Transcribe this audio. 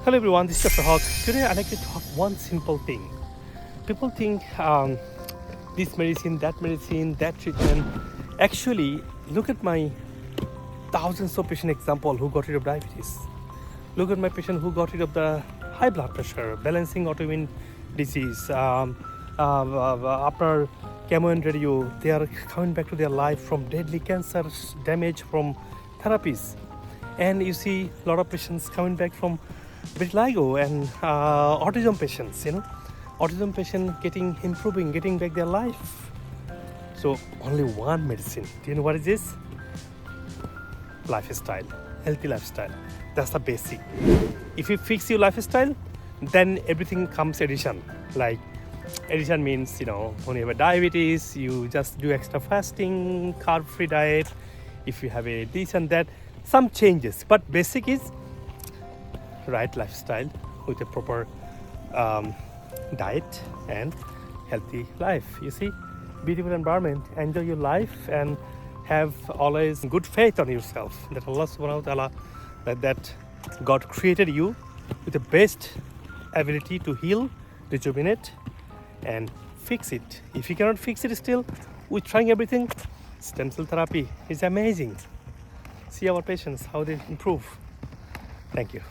Hello everyone, this is Dr. Haque. Today I'd like to talk one simple thing. People think this medicine, that treatment. Actually, look at my thousands of patient example who got rid of diabetes. Look at my patient who got rid of the high blood pressure, balancing autoimmune disease. After chemo and radio, they are coming back to their life from deadly cancer damage from therapies. And you see a lot of patients coming back from vitiligo and autism patients, autism patient improving, getting back their life. So only one medicine. Do you know what is this? Lifestyle, healthy lifestyle. That's the basic. If you fix your lifestyle, then everything comes addition. Like addition means, when you have a diabetes, you just do extra fasting, carb-free diet. If you have a this and that, some changes. But basic is right lifestyle with a proper diet and healthy life. You see, beautiful environment, enjoy your life and have always good faith on yourself that Allah subhanahu wa ta'ala, that God created you with the best ability to heal, rejuvenate and fix it. If you cannot fix it still, we're trying everything. Stem cell therapy is amazing. See our patients, how they improve. Thank you.